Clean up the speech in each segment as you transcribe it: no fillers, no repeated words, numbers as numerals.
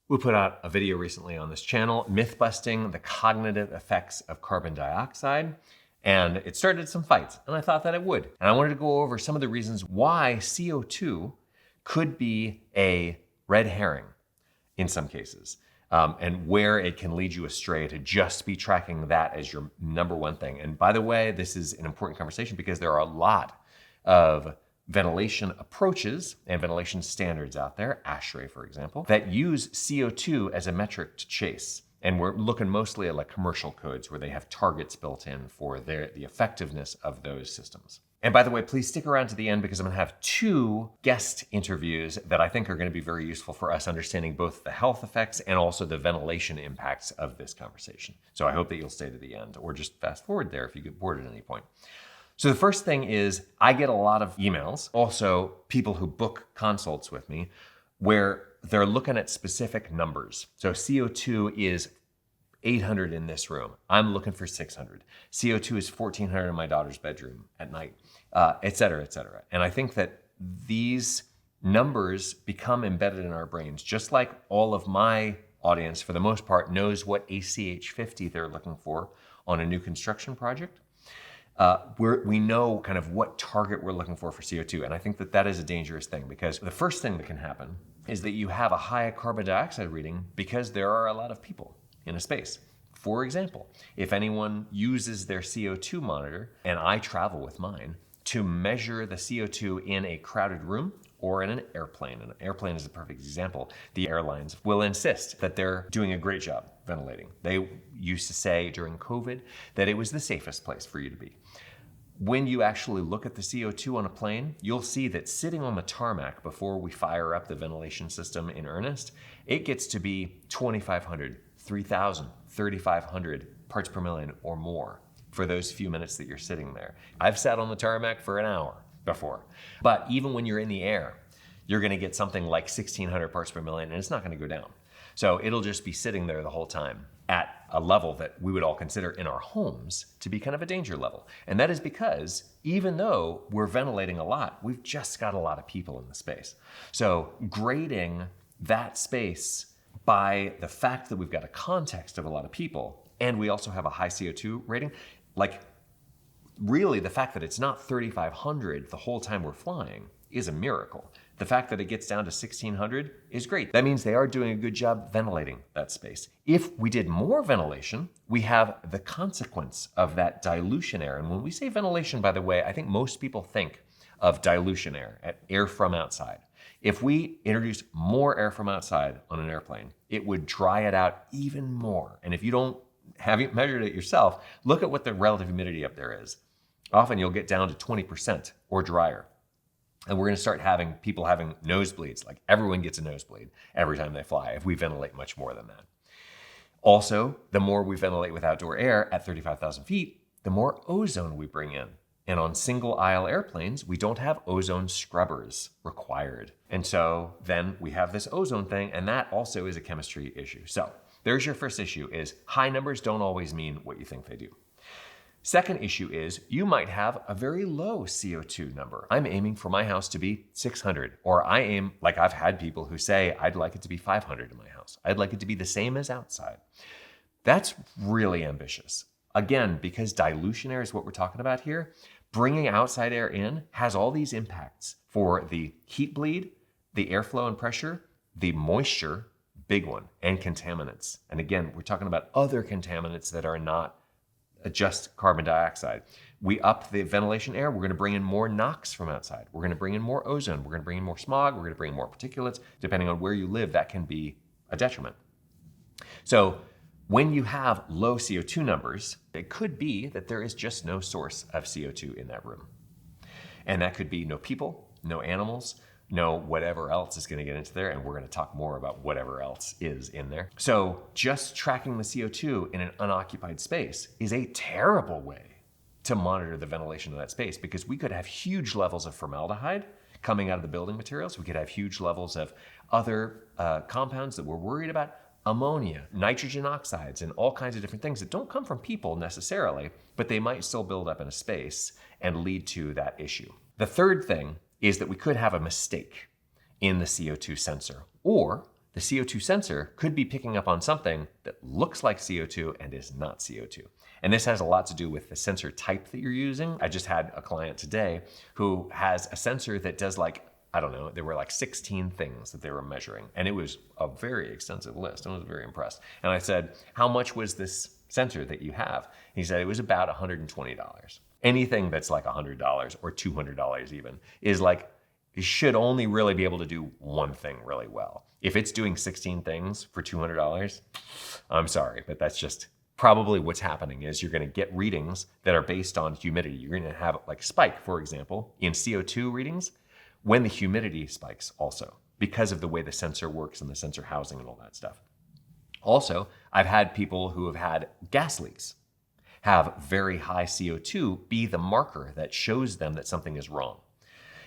We put out a video recently on this channel, Mythbusting the cognitive effects of carbon dioxide, and it started some fights, and I thought that it would. And I wanted to go over some of the reasons why CO2 could be a red herring in some cases, and where it can lead you astray to just be tracking that as your number one thing. And by the way, this is an important conversation because there are a lot of ventilation approaches and ventilation standards out there, ASHRAE for example, that use CO2 as a metric to chase. And we're looking mostly at like commercial codes where they have targets built in for the effectiveness of those systems. And by the way, please stick around to the end because I'm gonna have two guest interviews that I think are gonna be very useful for us understanding both the health effects and also the ventilation impacts of this conversation. So I hope that you'll stay to the end or just fast forward there if you get bored at any point. So the first thing is I get a lot of emails, also people who book consults with me, where they're looking at specific numbers. So CO2 is 800 in this room. I'm looking for 600. CO2 is 1400 in my daughter's bedroom at night, et cetera, et cetera. And I think that these numbers become embedded in our brains, just like all of my audience, for the most part, knows what ACH 50 they're looking for on a new construction project. We know kind of what target we're looking for CO2. And I think that that is a dangerous thing because the first thing that can happen is that you have a high carbon dioxide reading because there are a lot of people in a space. For example, if anyone uses their CO2 monitor, and I travel with mine, to measure the CO2 in a crowded room or in an airplane. An airplane is a perfect example. The airlines will insist that they're doing a great job ventilating. They used to say during COVID that it was the safest place for you to be. When you actually look at the CO2 on a plane, you'll see that sitting on the tarmac before we fire up the ventilation system in earnest, it gets to be 2,500, 3,000, 3,500 parts per million or more for those few minutes that you're sitting there. I've sat on the tarmac for an hour before. But even when you're in the air, you're gonna get something like 1,600 parts per million and it's not gonna go down. So it'll just be sitting there the whole time at a level that we would all consider in our homes to be kind of a danger level. And that is because even though we're ventilating a lot, we've just got a lot of people in the space. So grading that space by the fact that we've got a context of a lot of people and we also have a high CO2 rating, like really the fact that it's not 3,500 the whole time we're flying is a miracle. The fact that it gets down to 1,600 is great. That means they are doing a good job ventilating that space. If we did more ventilation, we have the consequence of that dilution air. And when we say ventilation, by the way, I think most people think of dilution air, air from outside. If we introduce more air from outside on an airplane, it would dry it out even more. And if you haven't measured it yourself, look at what the relative humidity up there is. Often you'll get down to 20% or drier. And we're gonna start having people having nosebleeds, like everyone gets a nosebleed every time they fly if we ventilate much more than that. Also, the more we ventilate with outdoor air at 35,000 feet, the more ozone we bring in. And on single aisle airplanes, we don't have ozone scrubbers required. And so then we have this ozone thing, and that also is a chemistry issue. So there's your first issue, is high numbers don't always mean what you think they do. Second issue is you might have a very low CO2 number. I'm aiming for my house to be 600, or I aim, like I've had people who say, I'd like it to be 500 in my house. I'd like it to be the same as outside. That's really ambitious. Again, because dilution air is what we're talking about here, bringing outside air in has all these impacts for the heat bleed, the airflow and pressure, the moisture, big one, and contaminants. And again, we're talking about other contaminants that are not just carbon dioxide. We up the ventilation air, we're gonna bring in more NOx from outside. We're gonna bring in more ozone, we're gonna bring in more smog, we're gonna bring in more particulates. Depending on where you live, that can be a detriment. So when you have low CO2 numbers, it could be that there is just no source of CO2 in that room. And that could be no people, no animals, no whatever else is gonna get into there, and we're gonna talk more about whatever else is in there. So just tracking the CO2 in an unoccupied space is a terrible way to monitor the ventilation of that space, because we could have huge levels of formaldehyde coming out of the building materials. We could have huge levels of other compounds that we're worried about, ammonia, nitrogen oxides, and all kinds of different things that don't come from people necessarily, but they might still build up in a space and lead to that issue. The third thing is that we could have a mistake in the CO2 sensor, or the CO2 sensor could be picking up on something that looks like CO2 and is not CO2. And this has a lot to do with the sensor type that you're using. I just had a client today who has a sensor that does like, I don't know, there were like 16 things that they were measuring. And it was a very extensive list. I was very impressed. And I said, how much was this sensor that you have? He said it was about $120. Anything that's like $100 or $200 even is like, you should only really be able to do one thing really well. If it's doing 16 things for $200, I'm sorry, but that's just probably what's happening is you're going to get readings that are based on humidity. You're going to have like spike, for example, in CO2 readings when the humidity spikes also because of the way the sensor works and the sensor housing and all that stuff. Also, I've had people who have had gas leaks have very high CO2 be the marker that shows them that something is wrong.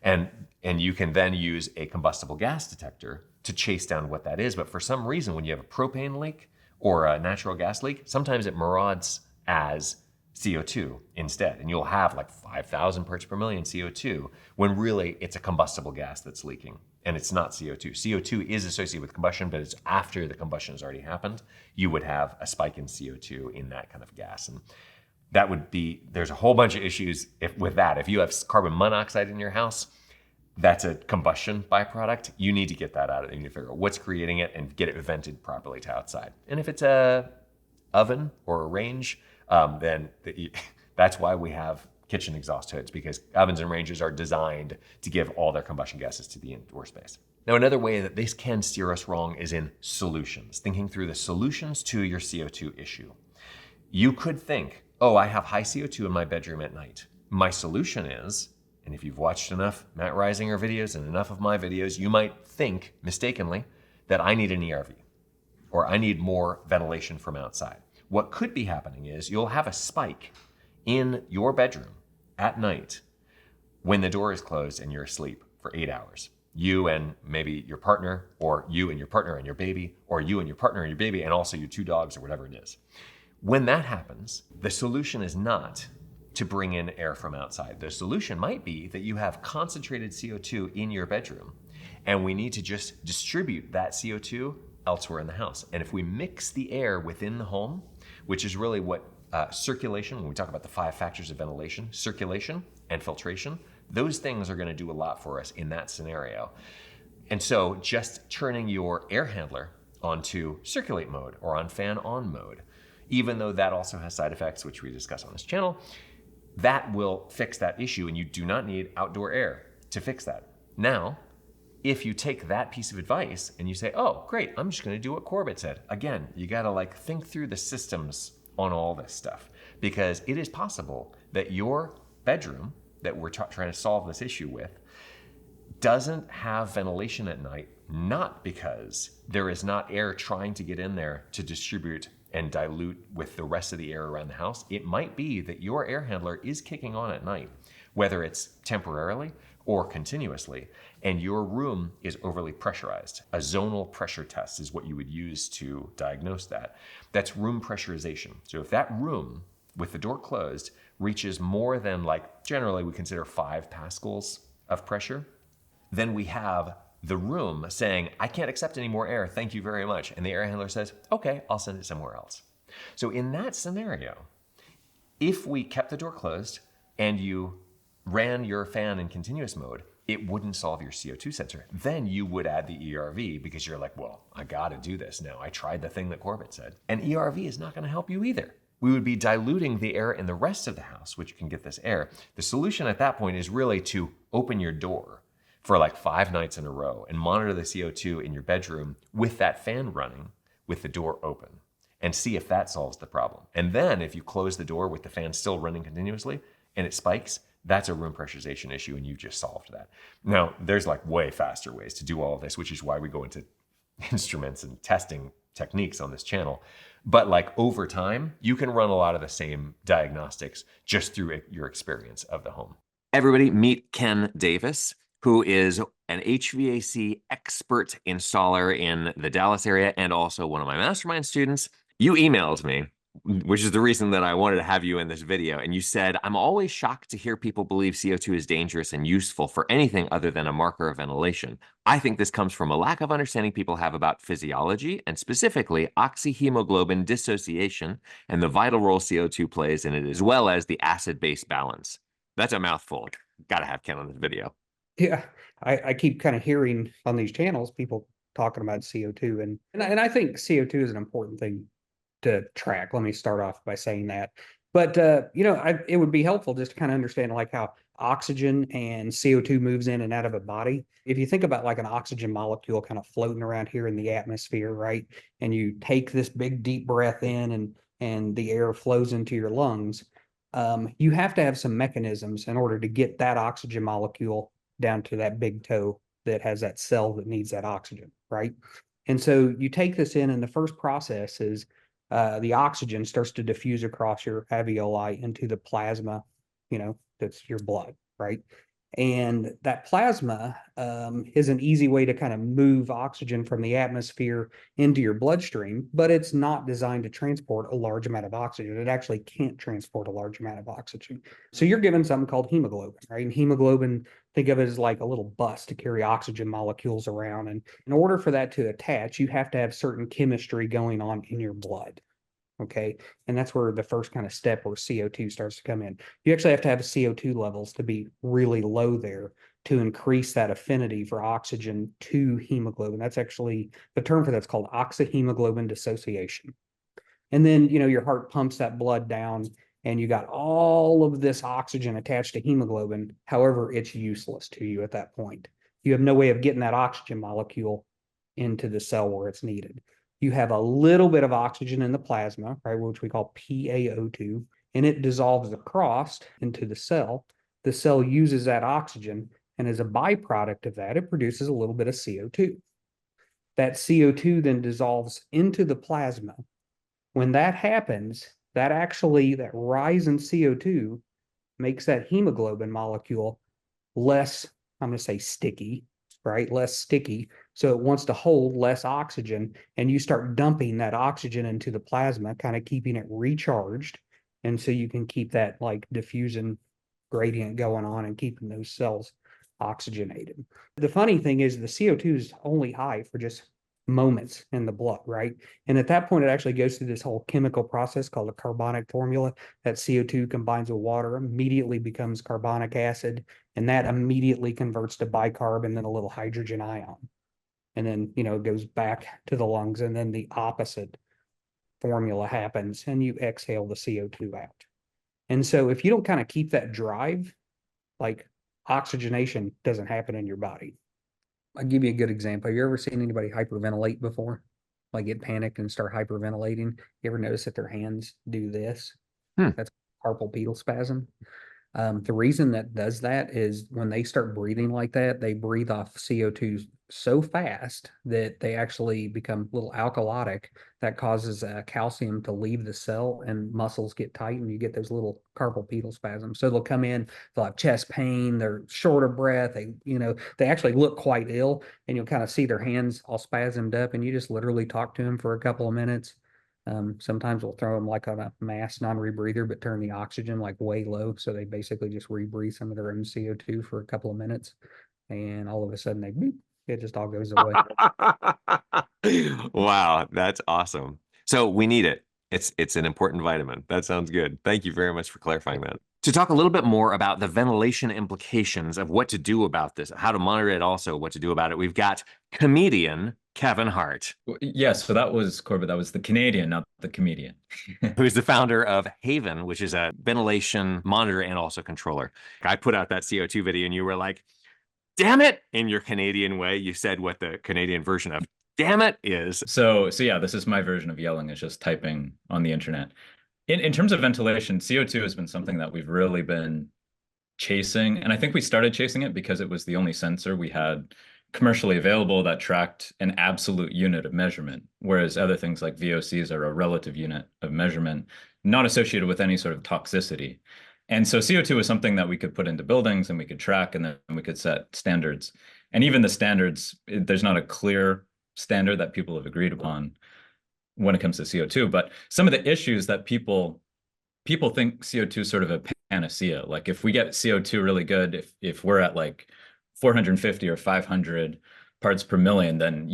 And you can then use a combustible gas detector to chase down what that is. But for some reason, when you have a propane leak or a natural gas leak, sometimes it marauds as CO2 instead. And you'll have like 5,000 parts per million CO2 when really it's a combustible gas that's leaking and it's not CO2. CO2 is associated with combustion, but it's after the combustion has already happened, you would have a spike in CO2 in that kind of gas. And that would be, there's a whole bunch of issues with that. If you have carbon monoxide in your house, that's a combustion byproduct. You need to get that out of it. You need to figure out what's creating it and get it vented properly to outside. And if it's a oven or a range, then that's why we have kitchen exhaust hoods, because ovens and ranges are designed to give all their combustion gases to the indoor space. Now, another way that this can steer us wrong is in solutions, thinking through the solutions to your CO2 issue. You could think, oh, I have high CO2 in my bedroom at night. My solution is, and if you've watched enough Matt Reisinger videos and enough of my videos, you might think mistakenly that I need an ERV or I need more ventilation from outside. What could be happening is you'll have a spike in your bedroom at night when the door is closed and you're asleep for 8 hours. You and maybe your partner, or you and your partner and your baby, or you and your partner and your baby, and also your 2 dogs or whatever it is. When that happens, the solution is not to bring in air from outside. The solution might be that you have concentrated CO2 in your bedroom, and we need to just distribute that CO2 elsewhere in the house. And if we mix the air within the home, which is really what circulation, when we talk about the 5 factors of ventilation, circulation and filtration, those things are going to do a lot for us in that scenario. And so just turning your air handler onto circulate mode or on fan on mode, even though that also has side effects, which we discuss on this channel, that will fix that issue, and you do not need outdoor air to fix that. Now, if you take that piece of advice and you say, oh, great, I'm just going to do what Corbett said. Again, you got to think through the systems on all this stuff, because it is possible that your bedroom that we're trying to solve this issue with doesn't have ventilation at night, not because there is not air trying to get in there to distribute and dilute with the rest of the air around the house. It might be that your air handler is kicking on at night, whether it's temporarily or continuously, and your room is overly pressurized. A zonal pressure test is what you would use to diagnose that. That's room pressurization. So if that room with the door closed reaches more than, generally we consider 5 pascals of pressure, then we have the room saying, I can't accept any more air, thank you very much. And the air handler says, okay, I'll send it somewhere else. So in that scenario, if we kept the door closed and you ran your fan in continuous mode, it wouldn't solve your CO2 sensor. Then you would add the ERV because you're like, well, I gotta do this now. I tried the thing that Corbett said. And ERV is not gonna help you either. We would be diluting the air in the rest of the house, which can get this air. The solution at that point is really to open your door for 5 nights in a row and monitor the CO2 in your bedroom with that fan running with the door open and see if that solves the problem. And then if you close the door with the fan still running continuously and it spikes, that's a room pressurization issue and you just solved that. Now, there's way faster ways to do all of this, which is why we go into instruments and testing techniques on this channel. But over time, you can run a lot of the same diagnostics just through your experience of the home. Everybody, meet Ken Davis, who is an HVAC expert installer in the Dallas area and also one of my mastermind students. You emailed me which is the reason that I wanted to have you in this video. And you said, I'm always shocked to hear people believe CO2 is dangerous and useful for anything other than a marker of ventilation. I think this comes from a lack of understanding people have about physiology and specifically oxyhemoglobin dissociation and the vital role CO2 plays in it, as well as the acid-base balance. That's a mouthful. Got to have Ken on this video. Yeah, I keep kind of hearing on these channels people talking about CO2, and I think CO2 is an important thing to track. Let me start off by saying that. But it would be helpful just to kind of understand like how oxygen and CO2 moves in and out of a body. If you think about like an oxygen molecule kind of floating around here in the atmosphere, right? And you take this big deep breath in and the air flows into your lungs, you have to have some mechanisms in order to get that oxygen molecule down to that big toe that has that cell that needs that oxygen, right? And so you take this in, and the first process is the oxygen starts to diffuse across your alveoli into the plasma, that's your blood, right? And that plasma is an easy way to kind of move oxygen from the atmosphere into your bloodstream, but it's not designed to transport a large amount of oxygen. It actually can't transport a large amount of oxygen. So you're given something called hemoglobin, right? And hemoglobin, think of it as like a little bus to carry oxygen molecules around. And in order for that to attach, you have to have certain chemistry going on in your blood. Okay. And that's where the first kind of step where CO2 starts to come in. You actually have to have CO2 levels to be really low there to increase that affinity for oxygen to hemoglobin. That's actually the term for that's called oxyhemoglobin dissociation. And then, your heart pumps that blood down and you got all of this oxygen attached to hemoglobin. However, it's useless to you at that point. You have no way of getting that oxygen molecule into the cell where it's needed. You have a little bit of oxygen in the plasma, right, which we call PaO2, and it dissolves across into the cell. The cell uses that oxygen, and as a byproduct of that, it produces a little bit of CO2. That CO2 then dissolves into the plasma. When that happens, that rise in CO2 makes that hemoglobin molecule less, I'm going to say sticky, right? Less sticky. So it wants to hold less oxygen, and you start dumping that oxygen into the plasma, kind of keeping it recharged. And so you can keep that like diffusion gradient going on and keeping those cells oxygenated. The funny thing is the CO2 is only high for just moments in the blood, right? And at that point, it actually goes through this whole chemical process called a carbonic formula. That CO2 combines with water, immediately becomes carbonic acid, and that immediately converts to bicarb and then a little hydrogen ion. And then, it goes back to the lungs, and then the opposite formula happens, and you exhale the CO2 out. And so if you don't kind of keep that drive, like oxygenation doesn't happen in your body. I'll give you a good example. Have you ever seen anybody hyperventilate before? Like get panicked and start hyperventilating? You ever notice that their hands do this? That's carpal pedal spasm. The reason that does that is when they start breathing like that, they breathe off CO2 so fast that they actually become a little alkalotic. That causes calcium to leave the cell and muscles get tight, and you get those little carpal pedal spasms. So they'll come in, they'll have chest pain, they're short of breath, they actually look quite ill, and you'll kind of see their hands all spasmed up, and you just literally talk to them for a couple of minutes. Sometimes we'll throw them like on a mass non-rebreather, but turn the oxygen like way low. So they basically just rebreathe some of their own CO2 for a couple of minutes. And all of a sudden boop, it just all goes away. Wow, that's awesome. So we need it. It's an important vitamin. That sounds good. Thank you very much for clarifying that. To talk a little bit more about the ventilation implications of what to do about this, how to monitor it, also what to do about it, we've got comedian Kevin Hart. Yeah, so that was Corbett. That was the Canadian, not the comedian. Who's the founder of Haven, which is a ventilation monitor and also controller. I put out that CO2 video and you were like, damn it, in your Canadian way. You said what the Canadian version of damn it is. So yeah, this is my version of yelling. It's just typing on the internet. In terms of ventilation, CO2 has been something that we've really been chasing. And I think we started chasing it because it was the only sensor we had commercially available that tracked an absolute unit of measurement, whereas other things like VOCs are a relative unit of measurement, not associated with any sort of toxicity. And so CO2 is something that we could put into buildings and we could track, and then we could set standards. And even the standards, there's not a clear standard that people have agreed upon. when it comes to CO2. But some of the issues that people think CO2 is sort of a panacea. Like if we get CO2 really good, if we're at like 450 or 500 parts per million, then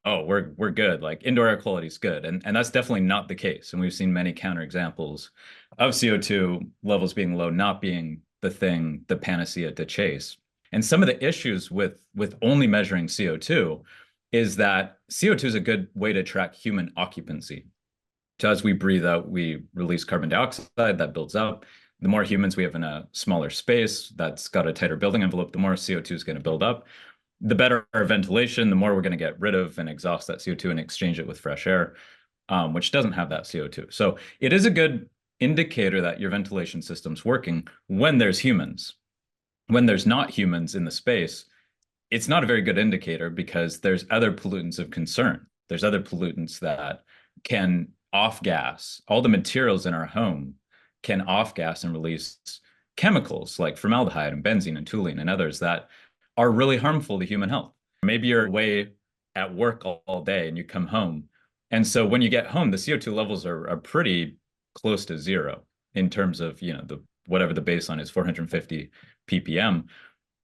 oh, we're good. Like indoor air quality is good, and that's definitely not the case. And we've seen many counterexamples of CO2 levels being low, not being the panacea to chase. And some of the issues with only measuring CO2 is that CO2 is a good way to track human occupancy. So as we breathe out, we release carbon dioxide that builds up. The more humans we have in a smaller space that's got a tighter building envelope, the more CO2 is going to build up. The better our ventilation, the more we're going to get rid of and exhaust that CO2 and exchange it with fresh air, which doesn't have that CO2. So it is a good indicator that your ventilation system's working when there's humans. When there's not humans in the space, it's not a very good indicator because there's other pollutants of concern. There's other pollutants that can off gas. All the materials in our home can off gas and release chemicals like formaldehyde and benzene and toluene and others that are really harmful to human health. Maybe you're away at work all day and you come home. And so when you get home, the CO2 levels are pretty close to zero in terms of, whatever the baseline is, 450 ppm.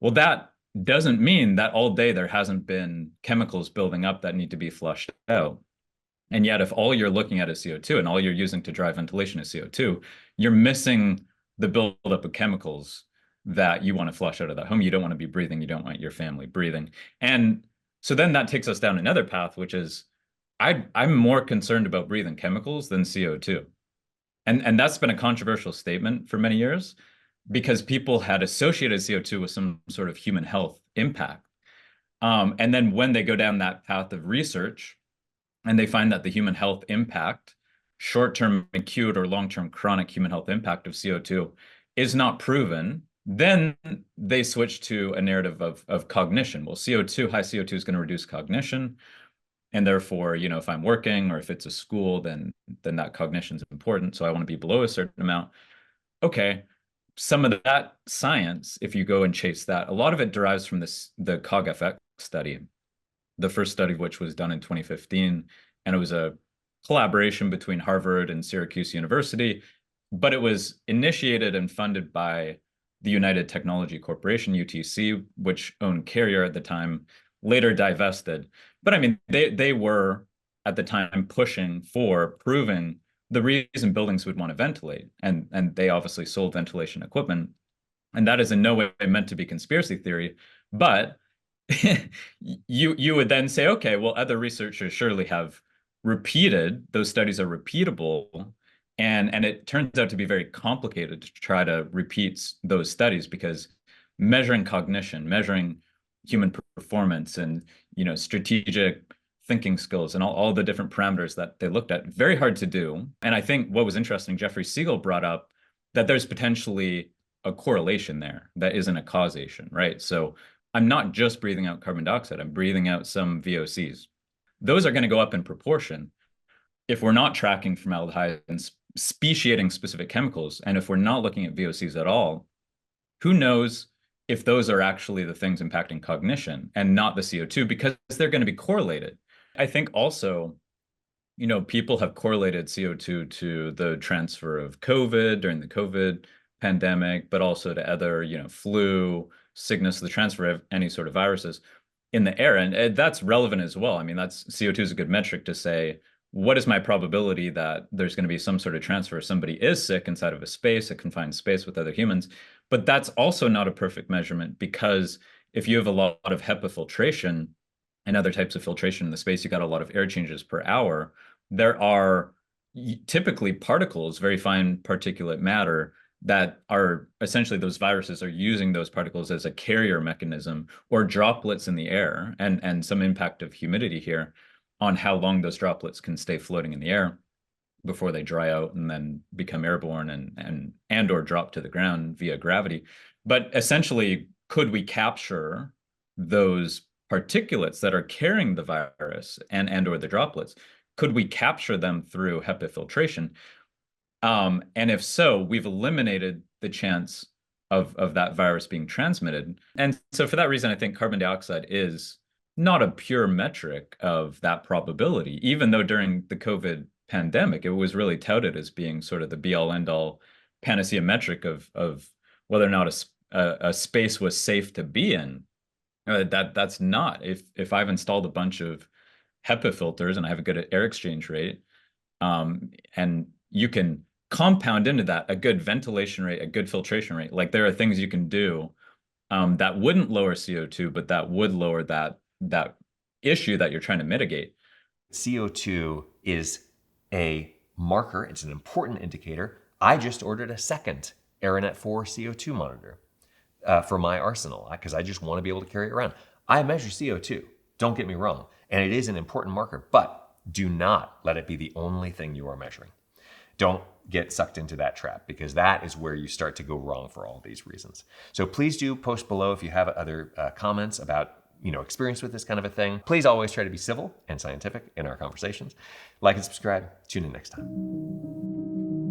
Well, that doesn't mean that all day there hasn't been chemicals building up that need to be flushed out. And yet, if all you're looking at is CO2 and all you're using to drive ventilation is CO2, you're missing the buildup of chemicals that you want to flush out of that home. You don't want to be breathing. You don't want your family breathing. And so then that takes us down another path, which is I'm more concerned about breathing chemicals than CO2. And that's been a controversial statement for many years because people had associated CO2 with some sort of human health impact. And then when they go down that path of research, and they find that the human health impact, short-term acute or long-term chronic human health impact of CO2 is not proven, then they switch to a narrative of cognition. Well, high CO2 is going to reduce cognition. And therefore, if I'm working or if it's a school, then that cognition is important. So I want to be below a certain amount. Okay. Some of that science, if you go and chase that, a lot of it derives from the CogFX study, the first study of which was done in 2015, and it was a collaboration between Harvard and Syracuse University, but it was initiated and funded by the United Technology Corporation, UTC, which owned Carrier at the time, later divested. But I mean, they were at the time pushing for proving the reason buildings would want to ventilate, and they obviously sold ventilation equipment, and that is in no way meant to be conspiracy theory, but you would then say, okay, well, other researchers surely have repeated, those studies are repeatable, and it turns out to be very complicated to try to repeat those studies because measuring cognition, measuring human performance and strategic thinking skills and all the different parameters that they looked at, very hard to do. And I think what was interesting, Jeffrey Siegel brought up that there's potentially a correlation there that isn't a causation, right? So I'm not just breathing out carbon dioxide, I'm breathing out some VOCs. Those are going to go up in proportion if we're not tracking formaldehyde and speciating specific chemicals. And if we're not looking at VOCs at all, who knows if those are actually the things impacting cognition and not the CO2, because they're going to be correlated. I think also, people have correlated CO2 to the transfer of COVID during the COVID pandemic, but also to other, flu, sickness, the transfer of any sort of viruses in the air. And that's relevant as well. I mean, CO2 is a good metric to say, what is my probability that there's going to be some sort of transfer? Somebody is sick inside of a confined space with other humans, but that's also not a perfect measurement because if you have a lot of HEPA filtration and other types of filtration in the space, you got a lot of air changes per hour. There are typically particles, very fine particulate matter, that are essentially those viruses are using those particles as a carrier mechanism or droplets in the air and some impact of humidity here on how long those droplets can stay floating in the air before they dry out and then become airborne and or drop to the ground via gravity. But essentially, could we capture those particulates that are carrying the virus and or the droplets? Could we capture them through HEPA filtration? And if so, we've eliminated the chance of that virus being transmitted. And so for that reason, I think carbon dioxide is not a pure metric of that probability, even though during the COVID pandemic, it was really touted as being sort of the be all end all panacea metric of whether or not a space was safe to be in. That's not. If I've installed a bunch of HEPA filters and I have a good air exchange rate, and you can compound into that a good ventilation rate, a good filtration rate. Like there are things you can do that wouldn't lower CO2, but that would lower that issue that you're trying to mitigate. CO2 is a marker. It's an important indicator. I just ordered a second Aranet 4 CO2 monitor for my arsenal because I just want to be able to carry it around. I measure CO2, don't get me wrong, and it is an important marker, but do not let it be the only thing you are measuring. Don't get sucked into that trap because that is where you start to go wrong for all these reasons. So please do post below if you have other comments about experience with this kind of a thing. Please always try to be civil and scientific in our conversations. Like and subscribe. Tune in next time.